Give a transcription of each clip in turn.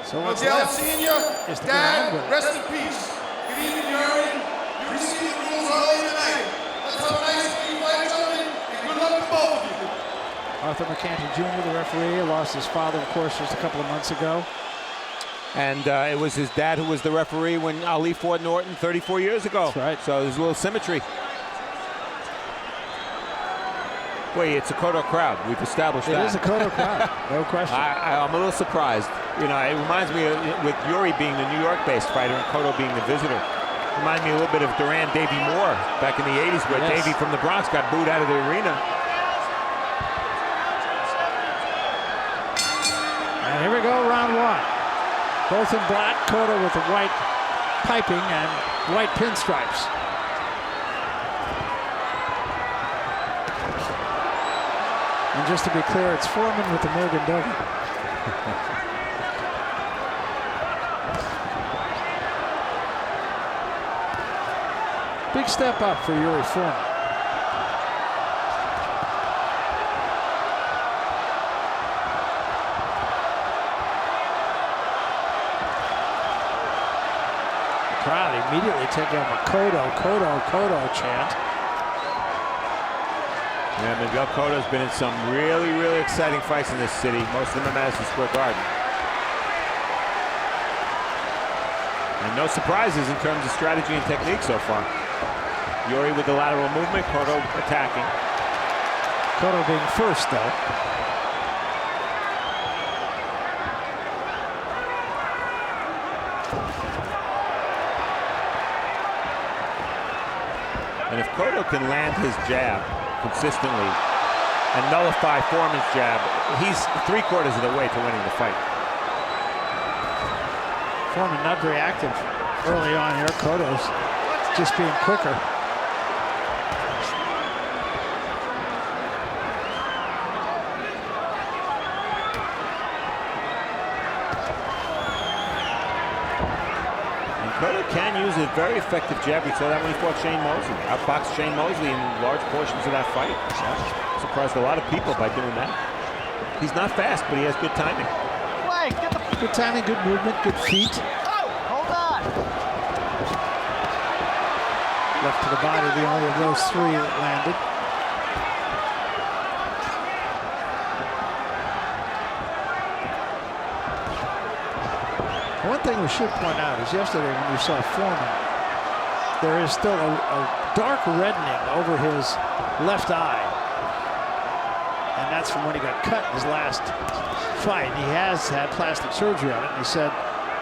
So what's Miguel left Senior, is to go Dad, on with it. rest in peace. Good evening, Yuri. You received the rules early tonight. Let's have a nice clean fight, gentlemen, and good luck to both of you. Arthur McCanty Jr., the referee, lost his father, of course, just a couple of months ago. And it was his dad who was the referee when Ali fought Norton 34 years ago. That's right. So there's a little symmetry. Wait, it's a Cotto crowd. We've established that. It is a Cotto crowd, no question. I'm a little surprised. You know, it reminds me of, with Yuri being the New York-based fighter and Cotto being the visitor. It reminded me a little bit of Duran Davey Moore back in the 80s, where Davey from the Bronx got booed out of the arena. And here we go, round one. Both in black, Cotto with the white piping and white pinstripes. And just to be clear, it's Foreman with the Morgan Dogan. Big step up for Yuri Foreman. The crowd immediately taking up a Cotto chant. Yeah, Miguel Cotto's been in some really, really exciting fights in this city, most of them at Madison Square Garden. And no surprises in terms of strategy and technique so far. Yuri with the lateral movement, Cotto attacking. Cotto being first, though. And if Cotto can land his jab consistently and nullify Foreman's jab, he's 3/4 of the way to winning the fight. Foreman not very active early on here. Cotto's just being quicker. And Cotto can use a very effective jab. We saw that when he fought Shane Mosley. Outboxed Shane Mosley in large portions of that fight. Surprised a lot of people by doing that. He's not fast, but he has good timing. Good timing, good movement, good feet. Hold on. Left to the body, the only of those three that landed. One thing we should point out is yesterday when we saw Foreman, there is still a dark reddening over his left eye. And that's from when he got cut in his last fight. He has had plastic surgery on it. And he said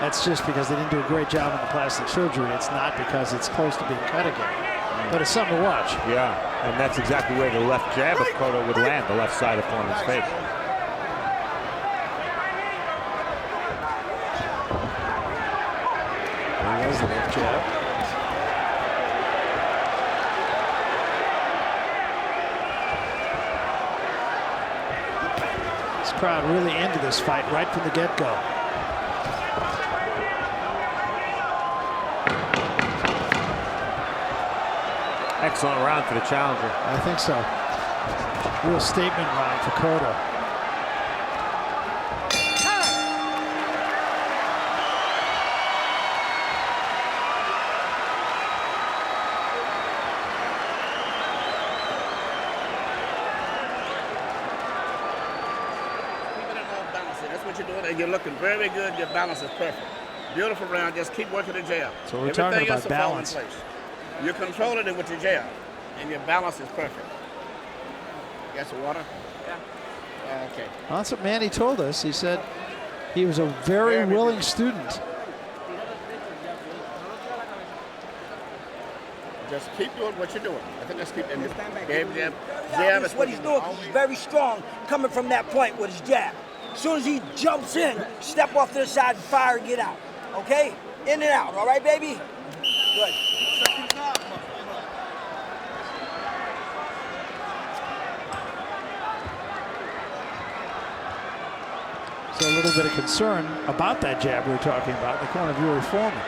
that's just because they didn't do a great job on the plastic surgery. It's not because it's close to being cut again. But it's something to watch. Yeah, and that's exactly where the left jab of Cotto would land, the left side of Foreman's face. There was the left jab. This crowd really into this fight right from the get-go. Excellent round for the challenger. I think so. Real statement round for Cotto. That's what you're doing, and you're looking very good. Your balance is perfect. Beautiful round. Just keep working the jab. So we're talking about balance. You're controlling it with your jab, and your balance is perfect. You got some water? Yeah. Okay. Well, that's what Manny told us. He said he was a very willing student. Just keep doing what you're doing. I think that's keep doing. Jab is what he's doing. He's very strong coming from that point with his jab. As soon as he jumps in, step off to the side and fire and get out. Okay? In and out. All right, baby? Good. So a little bit of concern about that jab we were talking about in the corner of Yuri Foreman.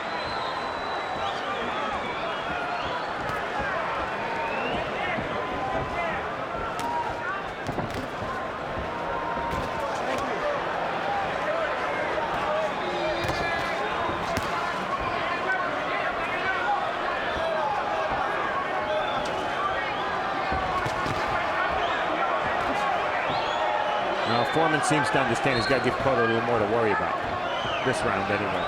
Now, Foreman seems to understand he's got to give Cotto a little more to worry about this round anyway.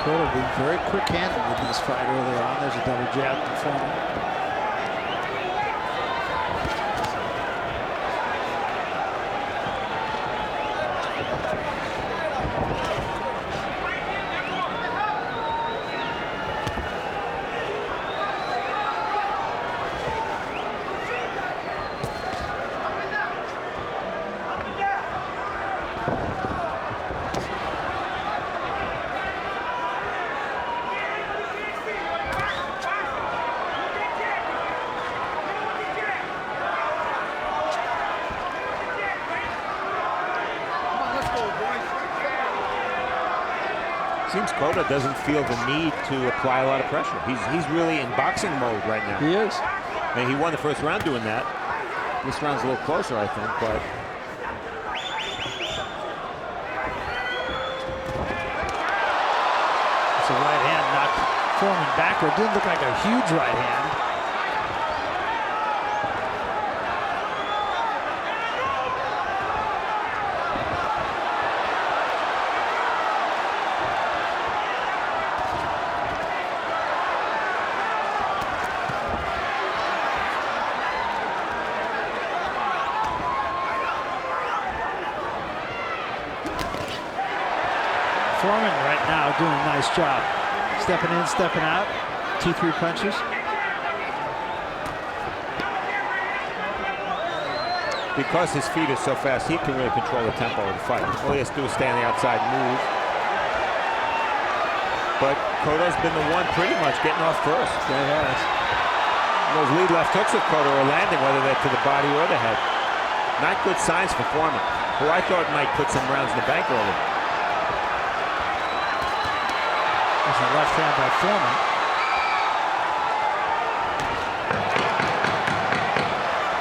Cotto being very quick-handed with this fight early on. There's a double jab from Foreman. Seems Cotto doesn't feel the need to apply a lot of pressure. He's really in boxing mode right now. He is. And he won the first round doing that. This round's a little closer, I think, but it's a right hand knocked Foreman backward. Didn't look like a huge right hand. Foreman right now doing a nice job. Stepping in, stepping out. 2-3 punches. because his feet are so fast, he can really control the tempo of the fight. All he has to do is stay on the outside and move. But Cotto's been the one pretty much getting off first. Yeah, he has. Those lead left hooks of Cotto are landing, whether they're to the body or the head. Not good signs for Foreman, who I thought might put some rounds in the bank early. There's a left hand by Foreman.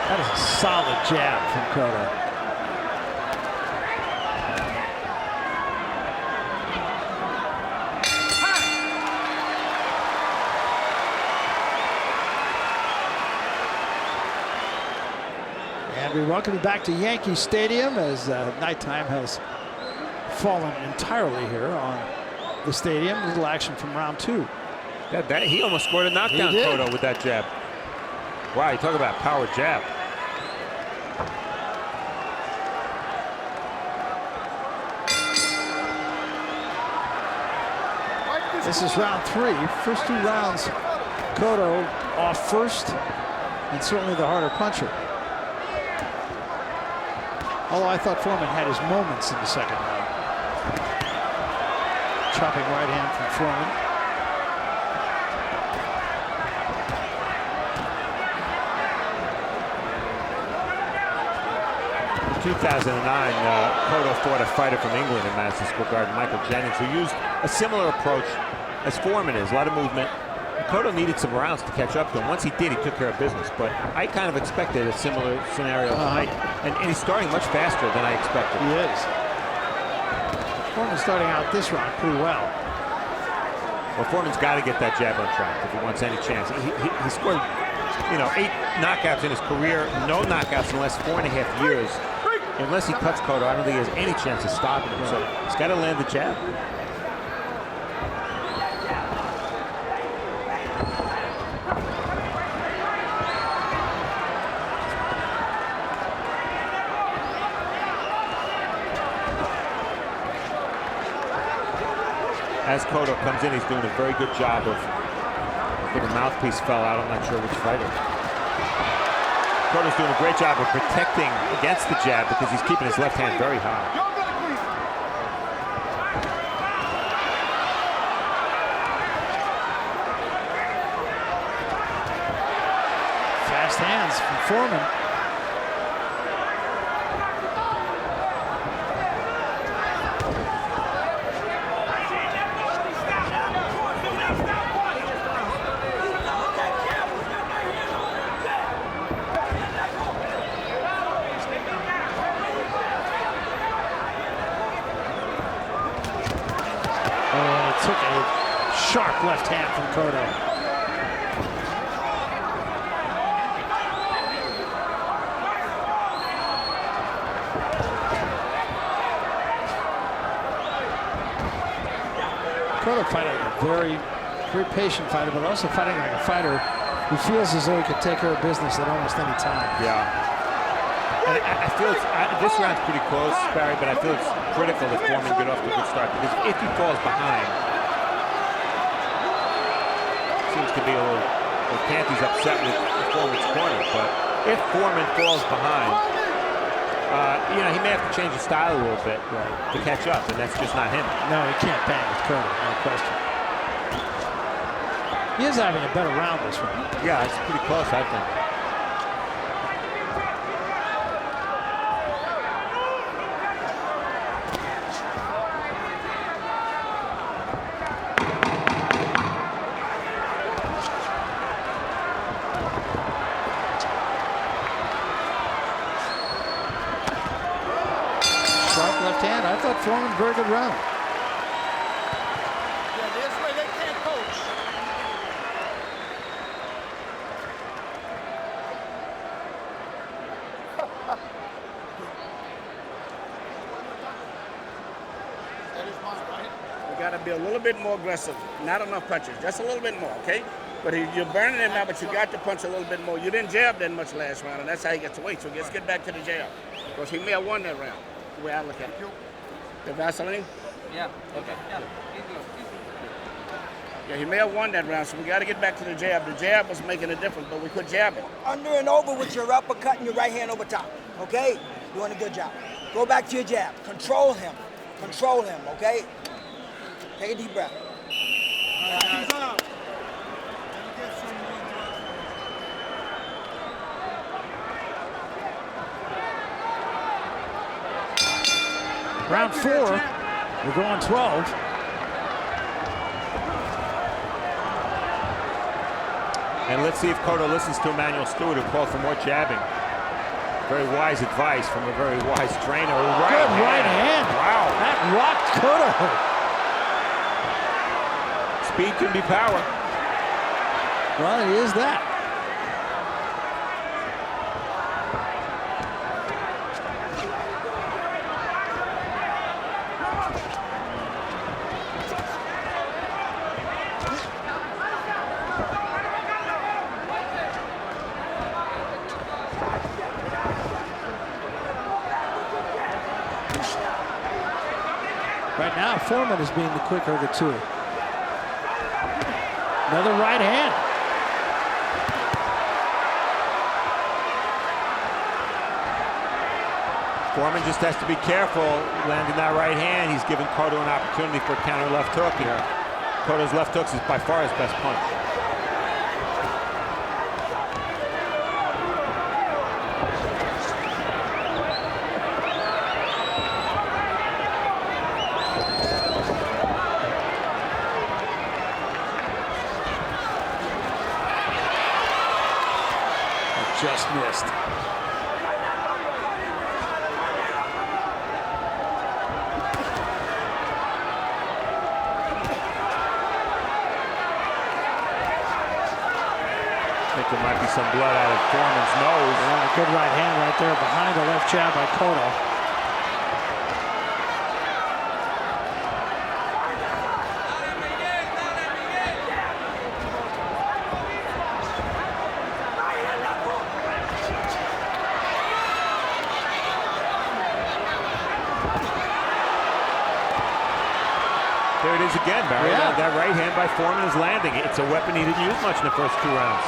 That is a solid jab from Cotto. And we welcome you back to Yankee Stadium as nighttime has fallen entirely here on the stadium. Little action from round two. He almost scored a knockdown, Cotto, with that jab. Wow, you talk about power jab. This is round three. First two rounds, Cotto off first, and certainly the harder puncher. Although I thought Foreman had his moments in the second round. Chopping right hand from Foreman. In 2009, Cotto fought a fighter from England in Madison Square Garden, Michael Jennings, who used a similar approach as Foreman is. A lot of movement. Cotto needed some rounds to catch up to him. Once he did, he took care of business. But I kind of expected a similar scenario tonight. And he's starting much faster than I expected. He is. Foreman's starting out this round pretty well. Well, Foreman's got to get that jab on track if he wants any chance. He scored, 8 knockouts in his career, no knockouts in the last 4.5 years. Unless he cuts Cotto, I don't think he has any chance of stopping him. So he's got to land the jab. As Cotto comes in, he's doing a very good job of, I think a mouthpiece fell out, I'm not sure which fighter. Cotto's doing a great job of protecting against the jab because he's keeping his left hand very high. Fast hands from Foreman. took a sharp left hand from Cotto. Cotto fighting a very patient fighter, but also fighting like a fighter who feels as though he could take care of business at almost any time. Yeah. And I feel this round's pretty close, Barry, but I feel it's critical that Foreman get off to a good start, because if he falls behind, seems to be a little Canty's upset with Foreman's corner, but if Foreman falls behind, you know, he may have to change his style a little bit to catch up, and that's just not him. No, he can't bang with Cotto, no question. He is having a better round this one. Yeah, it's pretty close, I think. Sharp left hand. I thought Foreman very good round. Yeah, this way they can't coach. You got to be a little bit more aggressive. Not enough punches, just a little bit more, okay? But you're burning him now, but you got to punch a little bit more. You didn't jab that much last round, and that's how he gets away. So let's get back to the jab, because he may have won that round, the way I look at it. The Vaseline? Yeah. Okay. Yeah. He's good. Yeah, he may have won that round, so we got to get back to the jab. The jab was making a difference, but we could jab it. Under and over with your uppercut and your right hand over top. Okay? Doing a good job. Go back to your jab. Control him. Control him, okay? Take a deep breath. Round 4, we're going 12. And let's see if Cotto listens to Emmanuel Stewart, who called for more jabbing. Very wise advice from a very wise trainer. Good right hand. Wow. That rocked Cotto. Speed can be power. Well, it is that. Right now, Foreman is being the quicker of the two. Another right hand. Foreman just has to be careful landing that right hand. He's giving Cotto an opportunity for a counter left hook here. Cotto's left hooks is by far his best punch. Just missed. I think there might be some blood out of Foreman's nose. Yeah, a good right hand right there behind the left jab by Cotto. There it is again, Barry. Yeah. That right hand by Foreman is landing. It's a weapon he didn't use much in the first 2 rounds.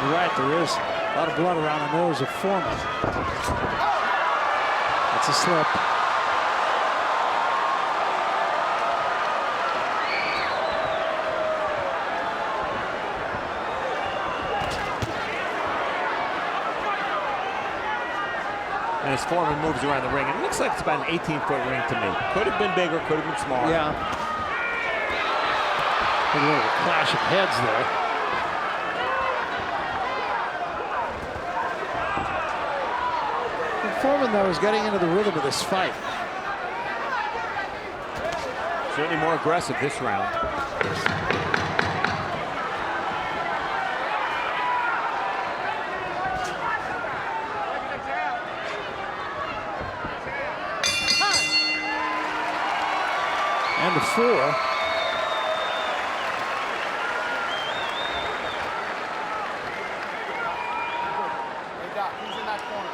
You're right, there is a lot of blood around the nose of Foreman. That's a slip. And as Foreman moves around the ring, it looks like it's about an 18-foot ring to me. Could have been bigger, could have been smaller. Yeah. A little clash of heads there. And Foreman, though, is getting into the rhythm of this fight. Certainly more aggressive this round. And the 4.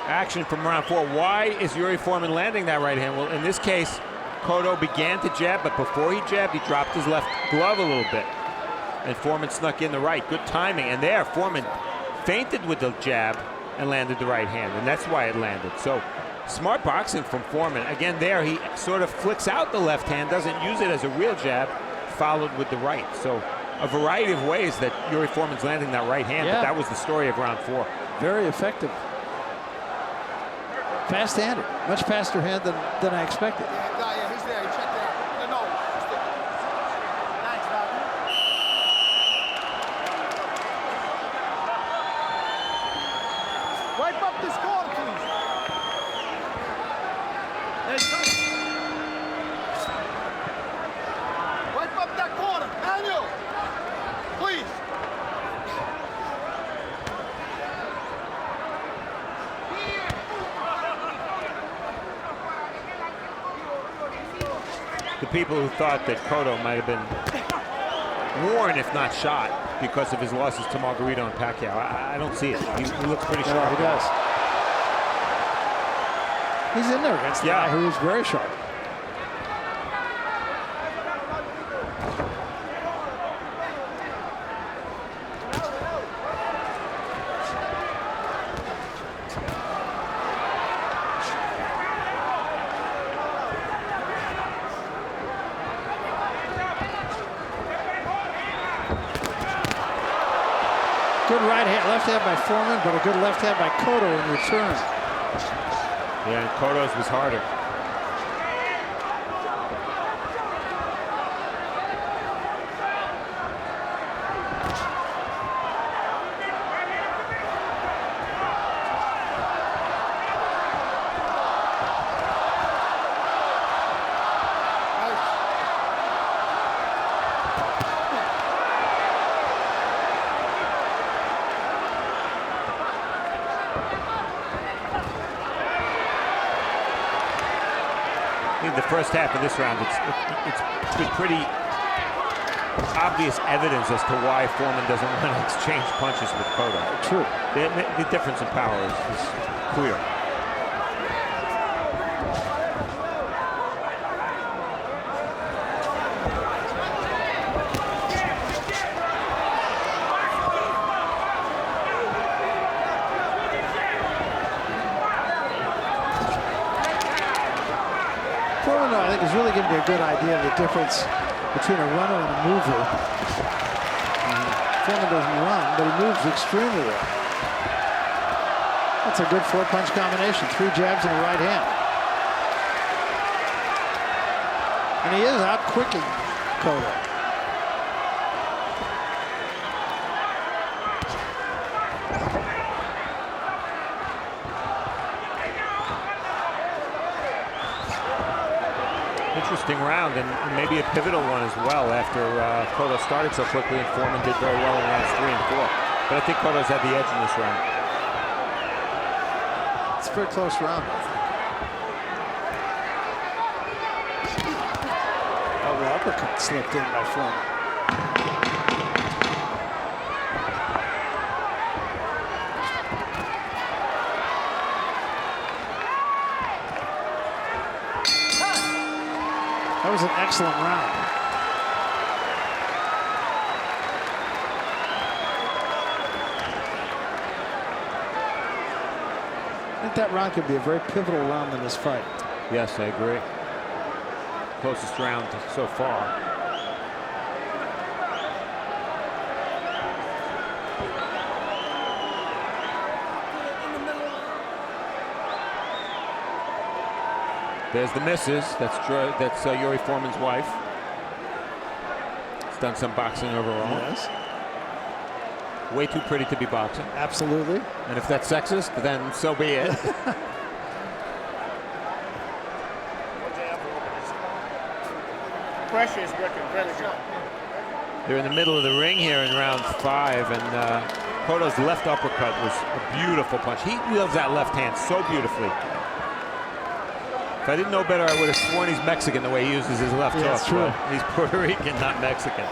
Action from round 4. Why is Yuri Foreman landing that right hand? Well, in this case, Cotto began to jab, but before he jabbed, he dropped his left glove a little bit. And Foreman snuck in the right. Good timing. And there, Foreman feinted with the jab and landed the right hand. And that's why it landed. So, smart boxing from Foreman. Again, there, he sort of flicks out the left hand, doesn't use it as a real jab, followed with the right. So, a variety of ways that Yuri Foreman's landing that right hand, but that was the story of round 4. Very effective. Fast-handed. Much faster hand than I expected. Yeah, he's there. He checked it out. No. Thanks, Doc. Wipe up this corner, please. Wipe up that corner. Daniel, please. The people who thought that Cotto might have been worn, if not shot, because of his losses to Margarito and Pacquiao, I don't see it. He looks pretty sharp. Yeah, he does. He's in there against the guy who is very sharp. Good right hand, left hand by Foreman, but a good left hand by Cotto in return. Yeah, and Cotto's was harder. The first half of this round, it's been pretty obvious evidence as to why Foreman doesn't want to exchange punches with Cotto. True. The difference in power is clear. I think is really giving you a good idea of the difference between a runner and a mover. Foreman doesn't run, but he moves extremely well. That's a good 4-punch combination. 3 jabs and a right hand. And he is out-quicking Cotto. Interesting round, and maybe a pivotal one as well after Cotto started so quickly and Foreman did very well in rounds 3 and 4. But I think Cotto's had the edge in this round. It's a very close round, I think. Oh, the uppercut slipped in by Foreman. That was an excellent round. I think that round could be a very pivotal round in this fight. Yes, I agree. Closest round so far. There's the missus. That's Yuri Foreman's wife. He's done some boxing overall. Yes. Way too pretty to be boxing. Absolutely. And if that's sexist, then so be it. pressure is working really good. They're in the middle of the ring here in round 5, and Cotto's left uppercut was a beautiful punch. He wields that left hand so beautifully. If I didn't know better, I would have sworn he's Mexican the way he uses his left hook. That's true. He's Puerto Rican, not Mexican.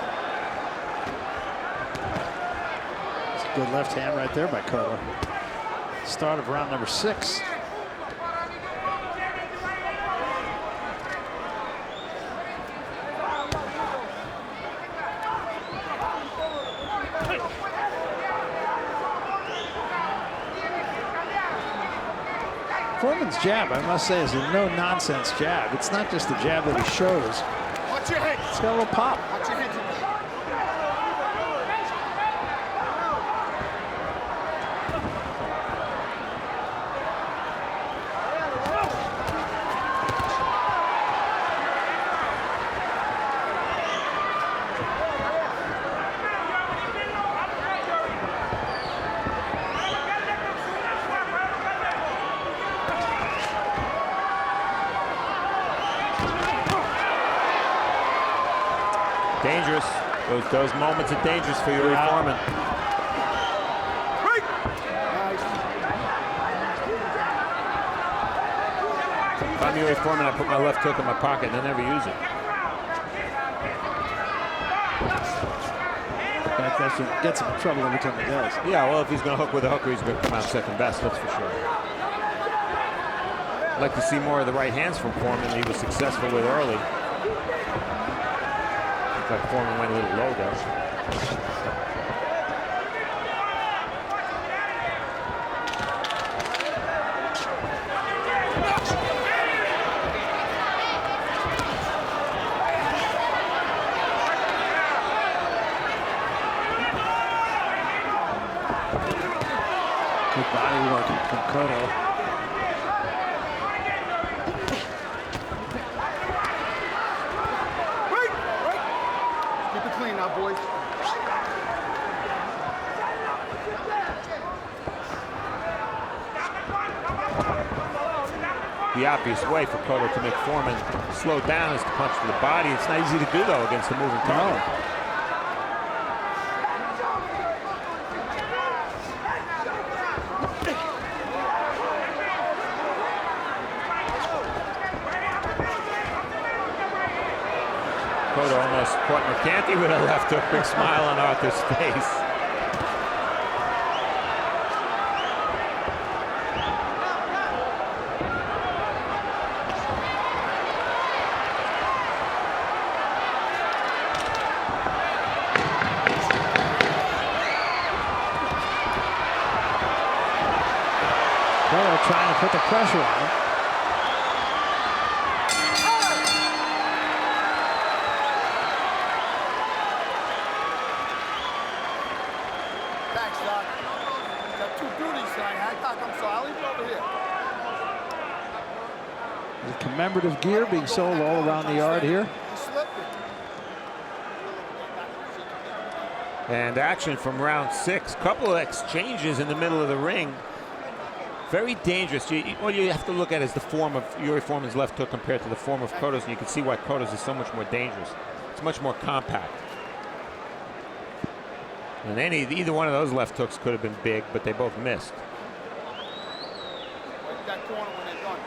It's a good left hand right there by Cotto. Start of round number 6. Foreman's jab, I must say, is a no-nonsense jab. It's not just the jab that he shows. Watch your head. It's got a little pop. Watch your head. Dangerous. Those moments are dangerous for Yuri Foreman. If I'm Yuri Foreman, I put my left hook in my pocket and I never use it. That gets him in trouble every time he does. Yeah, well, if he's going to hook with a hooker, he's going to come out second best, that's for sure. I'd like to see more of the right hands from Foreman that he was successful with early. Looks like Foreman went a little low there. Good body work from Cotto. Keep it clean now, boys. The obvious way for Cotto to make Foreman slow down is to punch to the body. It's not easy to do, though, against the moving target. Cotto almost caught McCanty with a left hook. Big smile on Arthur's face. Cotto trying to put the pressure on him. Thanks, Doc. Got 2 duties tonight, Hancock. I'm sorry. I'll leave you over here. The commemorative gear being sold all around the yard here. You slipped it. And action from round 6. Couple of exchanges in the middle of the ring. Very dangerous. What you have to look at is the form of Yuri Foreman's left hook compared to the form of Cotto's, and you can see why Cotto's is so much more dangerous. It's much more compact. And either one of those left hooks could have been big, but they both missed. That corner when they're done.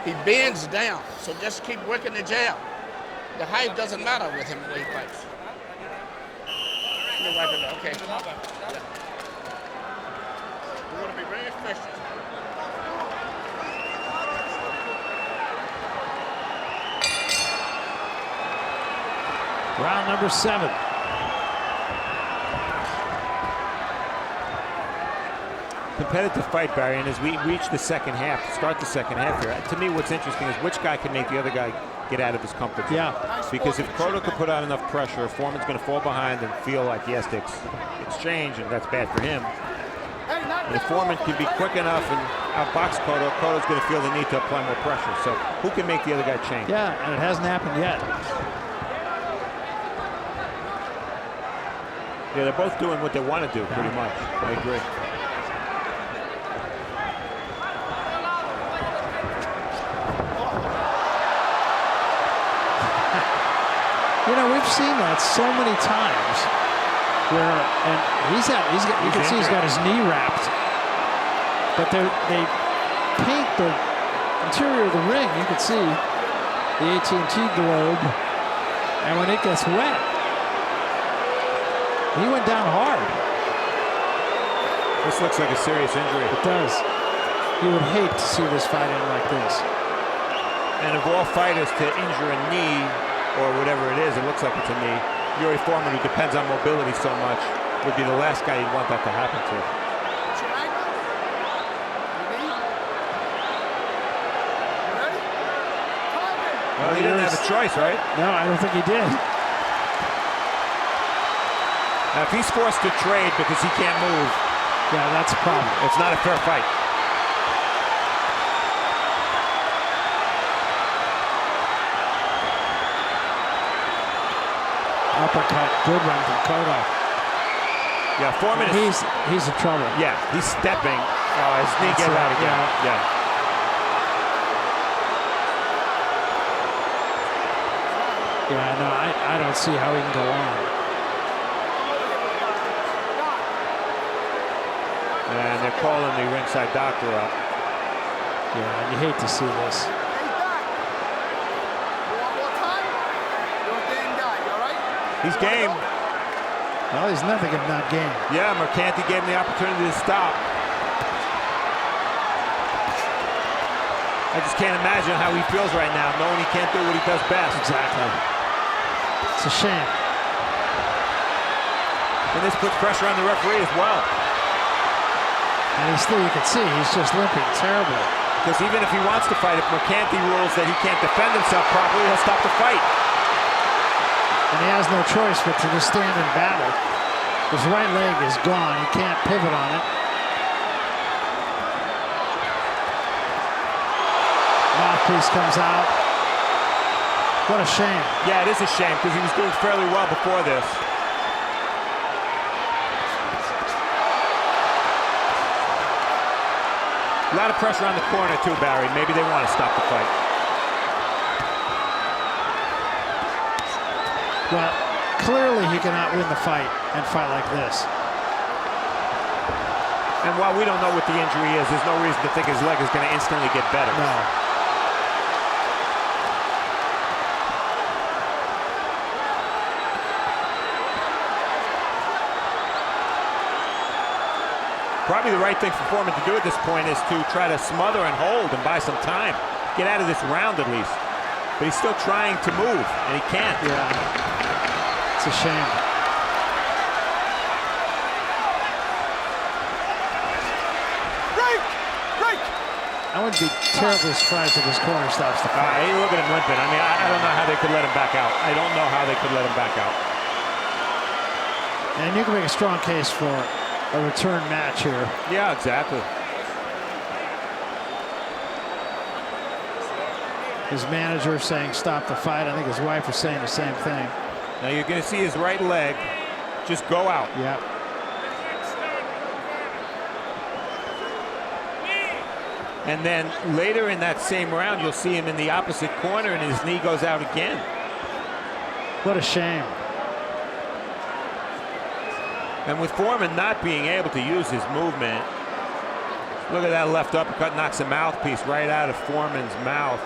He bends down, so just keep working the jab. The height doesn't matter with him the way he fights. Let me wipe it out. Okay. We're going to be very efficient. Round number 7. Competitive fight, Barry, and as we reach the second half, start the second half here, to me what's interesting is which guy can make the other guy get out of his comfort zone. Yeah. Because if Cotto could put out enough pressure, Foreman's going to fall behind and feel like he has to exchange, and that's bad for him. And if Foreman can be quick enough and outbox Cotto, Cotto's going to feel the need to apply more pressure. So who can make the other guy change? Yeah, and it hasn't happened yet. Yeah, they're both doing what they want to do, pretty much. I agree. You know, we've seen that so many times where, and you can see he's got his knee wrapped, but they paint the interior of the ring. You can see the AT&T globe, and when it gets wet, he went down hard. This looks like a serious injury. It does. You would hate to see this fight end like this. And of all fighters to injure a knee, or whatever it is, it looks like it's a knee, Yuri Foreman, who depends on mobility so much, would be the last guy you'd want that to happen to. Well, he didn't have a choice, right? No, I don't think he did. Now, if he's forced to trade because he can't move, yeah, that's a problem. It's not a fair fight. Uppercut, good run from Cotto. Yeah, Foreman is... He's in trouble. Yeah, he's stepping. Oh, his knee gets out again. Yeah. Yeah, no, I don't see how he can go on. And they're calling the ringside doctor up. Yeah, and you hate to see this. He's game. Well, he's nothing if not game. Yeah, Mercanti gave him the opportunity to stop. I just can't imagine how he feels right now, knowing he can't do what he does best. Exactly. It's a shame. And this puts pressure on the referee as well. And you can see, he's just limping terribly. Because even if he wants to fight, if Mercanti rules that he can't defend himself properly, he'll stop the fight. And he has no choice but to just stand and battle. His right leg is gone. He can't pivot on it. Mouthpiece comes out. What a shame. Yeah, it is a shame because he was doing fairly well before this. A lot of pressure on the corner too, Barry. Maybe they want to stop the fight. Well, clearly he cannot win the fight and fight like this. And while we don't know what the injury is, there's no reason to think his leg is going to instantly get better. No. Probably the right thing for Foreman to do at this point is to try to smother and hold and buy some time. Get out of this round at least. But he's still trying to move, and he can't. Yeah. It's a shame. Break! I wouldn't be terribly surprised if his corner stops the fight. Hey, look at him limping. I mean, I don't know how they could let him back out. I don't know how they could let him back out. And you can make a strong case for a return match here. Yeah, exactly. His manager saying stop the fight. I think his wife was saying the same thing. Now you're going to see his right leg just go out. Yeah. And then later in that same round, you'll see him in the opposite corner and his knee goes out again. What a shame. And with Foreman not being able to use his movement, look at that left uppercut, knocks a mouthpiece right out of Foreman's mouth.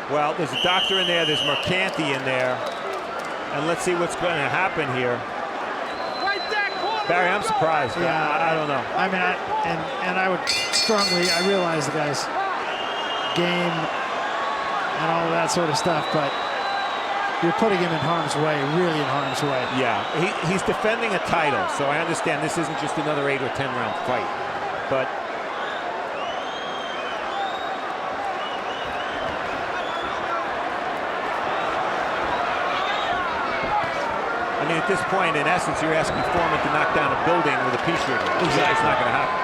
Well, there's a doctor in there, there's Mercanti in there, and let's see what's going to happen here. Barry, I'm surprised. Yeah, I don't know. I mean, I would strongly, I realize the guy's game and all of that sort of stuff, but you're putting him in harm's way, really in harm's way. Yeah, he's defending a title, so I understand this isn't just another 8 or 10 round fight. But I mean, at this point, in essence, you're asking Foreman to knock down a building with a pea shooter. Exactly. It's not going to happen.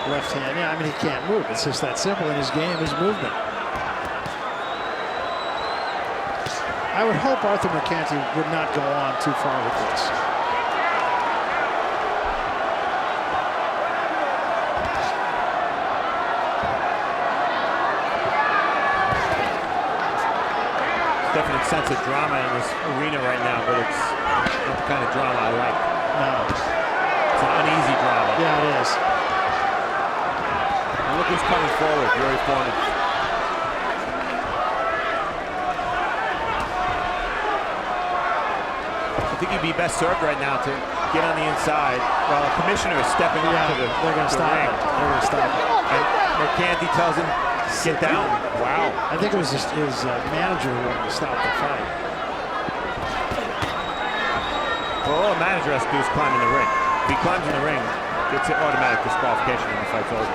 Left hand, yeah, I mean, he can't move. It's just that simple in his game, his movement. I would hope Arthur Mercanti would not go on too far with this. sense of drama in this arena right now, but it's not the kind of drama I like. No. It's an uneasy drama. Yeah, it is. And look who's coming forward, Yuri Foreman. I think he'd be best served right now to get on the inside while a commissioner is stepping up to the they're going to stop ring. it. They're going to stop it. And Mercanti tells him, get down. Wow. I think it was his manager who wanted to stop the fight. Well, all the manager has to do is climb in the ring. If he climbs in the ring, it's an automatic disqualification and the fight's over.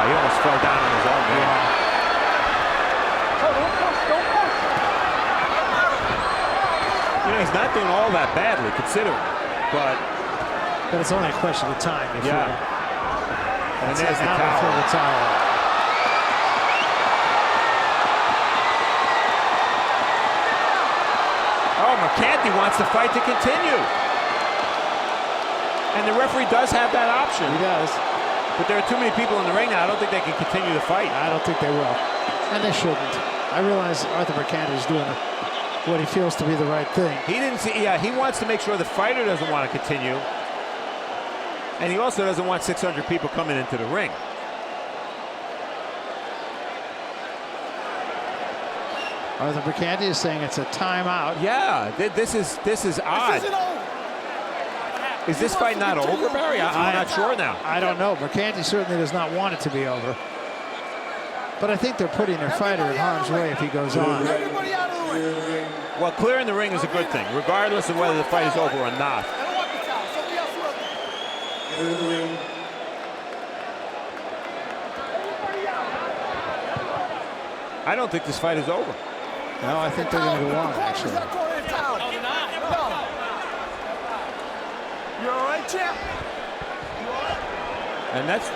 He almost fell down on his own, man. You know, he's not doing all that badly, considering. But it's only a question of time. If yeah. And there's the now throw the towel out. Oh, Mercanti wants the fight to continue. And the referee does have that option. He does. But there are too many people in the ring now. I don't think they can continue the fight. I don't think they will. And they shouldn't. I realize Arthur Mercanti is doing what he feels to be the right thing. He didn't see, yeah, he wants to make sure the fighter doesn't want to continue. And he also doesn't want 600 people coming into the ring. Arthur Mercanti is saying it's a timeout. Yeah, this is odd. Is this fight not over, Barry? I'm not sure now. I don't know. Mercanti certainly does not want it to be over. But I think they're putting their fighter in harm's way if he goes on. Well, clearing the ring is a good thing, regardless of whether the fight is over or not. I don't think this fight is over. No, I think they're going to go on, actually. You all right, champ? And that's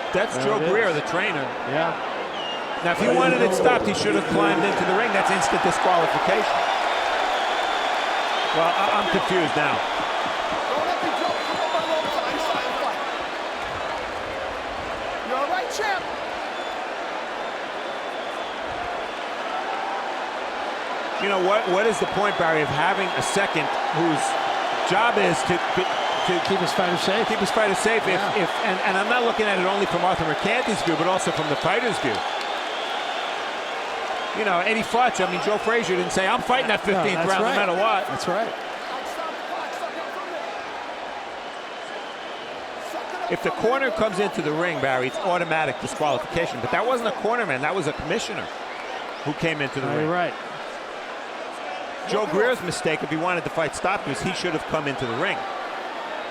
Joe Greer, the trainer. Yeah. Now, if he wanted it stopped, he should have climbed into the ring. That's instant disqualification. Well, I'm confused now. Don't let me jump. Come up on the other side and fight. You all right, champ? You know, what is the point, Barry, of having a second whose job is to keep his fighter safe? Keep his fighter safe. Yeah. And I'm not looking at it only from Arthur Mercanti's view, but also from the fighter's view. You know, Eddie Futch, I mean, Joe Frazier didn't say, I'm fighting that 15th round no matter what. That's right. If the corner comes into the ring, Barry, it's automatic disqualification. But that wasn't a corner man, that was a commissioner who came into the ring. You're right. Joe Greer's mistake, if he wanted the fight stopped, was he should have come into the ring.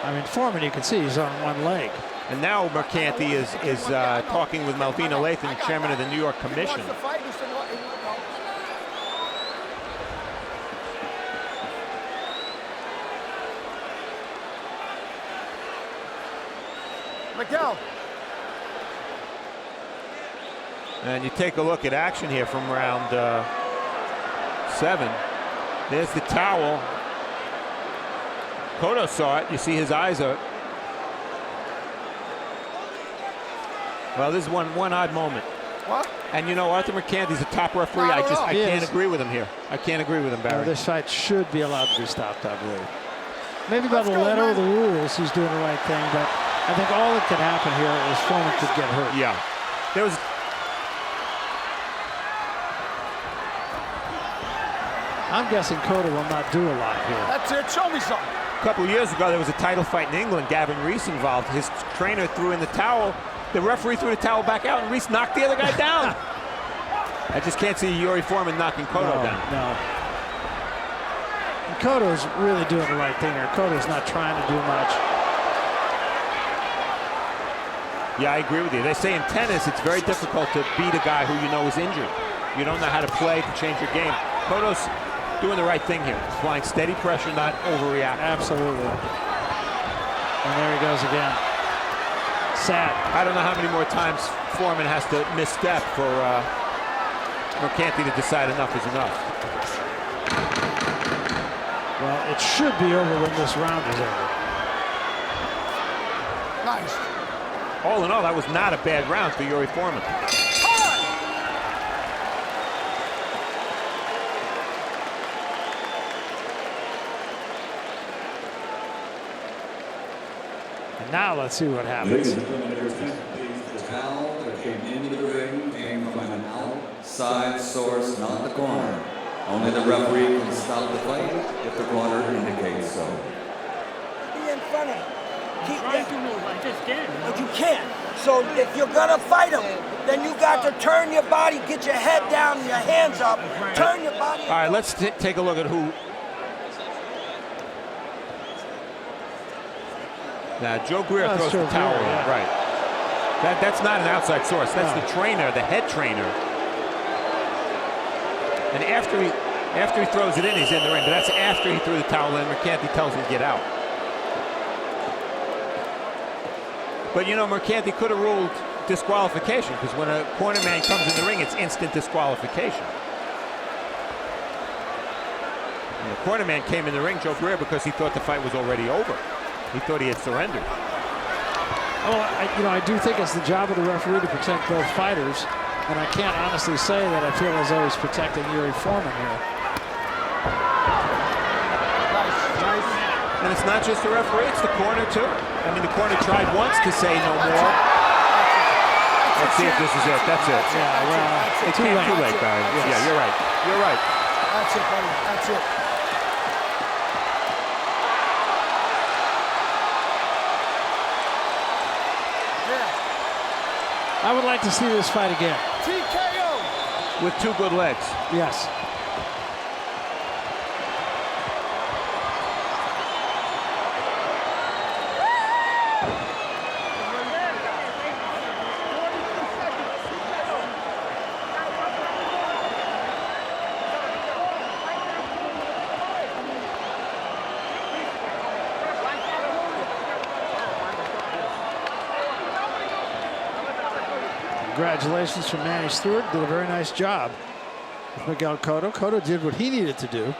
I mean, Foreman, you can see he's on one leg. And now Mercanti is talking with Malvina Lathan, chairman of the New York Commission. Miguel. And you take a look at action here from round 7. There's the towel. Cotto saw it. You see his eyes are. Well, this is one odd moment. What? And you know, Arthur Mercanti's a top referee. I can't agree with him here. I can't agree with him, Barry. This fight should be allowed to be stopped, I believe. Maybe by the letter of the rules, he's doing the right thing, but I think all that could happen here is Foreman could get hurt. Yeah. There was. I'm guessing Cotto will not do a lot here. That's it. Show me something. A couple of years ago, there was a title fight in England. Gavin Reese involved. His trainer threw in the towel. The referee threw the towel back out, and Reese knocked the other guy down. I just can't see Yuri Foreman knocking Cotto down. No. And Cotto's really doing the right thing here. Cotto's not trying to do much. Yeah, I agree with you. They say in tennis, it's very difficult to beat a guy who you know is injured. You don't know how to play to change your game. Cotto's doing the right thing here. Applying steady pressure, not overreact. Absolutely. And there he goes again. Sad. I don't know how many more times Foreman has to misstep for Mercanti to decide enough is enough. Well, it should be over when this round is over. Nice. all in all, that was not a bad round for Yuri Foreman. And now let's see what happens. Ladies and gentlemen, the towel that came into the ring came from an outside source, not the corner. Only the referee can stop the fight if the corner indicates so. Be in front of him. Keep Trying to move, I just can't. But you can't. So if you're gonna fight him, then you got to turn your body, get your head down and your hands up, turn your body. All right, let's take a look at who. Now, Joe Greer throws the towel in, right. That's not an outside source. That's the trainer, the head trainer. And after he throws it in, he's in the ring. But that's after he threw the towel in. Mercanti tells him to get out. But, you know, Mercanti could have ruled disqualification, because when a corner man comes in the ring, it's instant disqualification. And the corner man came in the ring, Joe Greer, because he thought the fight was already over. He thought he had surrendered. Well, I do think it's the job of the referee to protect both fighters, and I can't honestly say that I feel as though he's protecting Yuri Foreman here. And it's not just the referee, it's the corner too. I mean, the corner tried once to say no more. Let's see if this is it. That's it. Yeah, well, it came too late, Barry. Yes. Yeah, you're right. You're right. That's it, buddy. That's it. I would like to see this fight again. TKO. With two good legs. Yes. Congratulations from Manny Stewart. Did a very nice job with Miguel Cotto. Cotto did what he needed to do.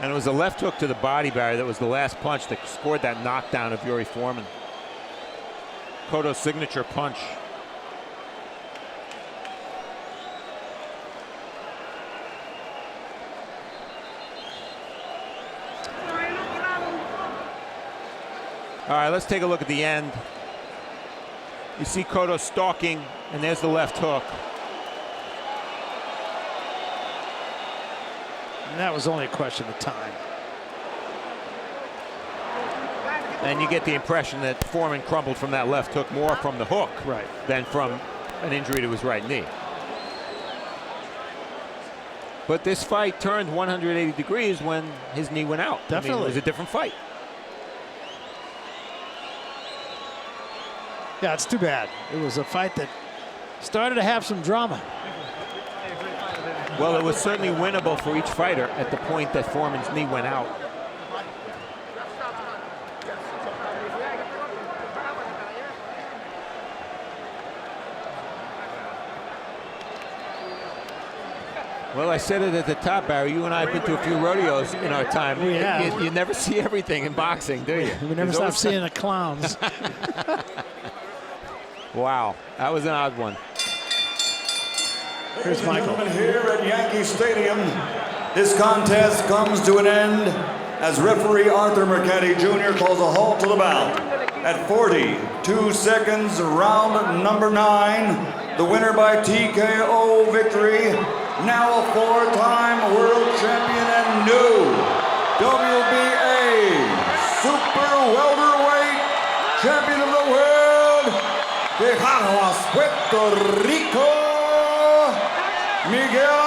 And it was a left hook to the body, Barry, that was the last punch that scored that knockdown of Yuri Foreman. Cotto's signature punch. All right, let's take a look at the end. You see Cotto stalking, and there's the left hook. And that was only a question of time. And you get the impression that Foreman crumbled from that left hook more from the hook than from an injury to his right knee. But this fight turned 180 degrees when his knee went out. Definitely. I mean, it was a different fight. Yeah, it's too bad. It was a fight that started to have some drama. Well, it was certainly winnable for each fighter at the point that Foreman's knee went out. Well, I said it at the top, Barry. You and I have been to a few rodeos in our time. We have. You never see everything in boxing, do you? We never stop seeing the clowns. Wow, that was an odd one. Here's Michael. Here at Yankee Stadium, this contest comes to an end as referee Arthur Mercanti Jr. calls a halt to the bout. At 42 seconds, round number 9, the winner by TKO victory, now a 4-time world champion and new WBA super welterweight champion of the world, Tejanos, Puerto Rico, Miguel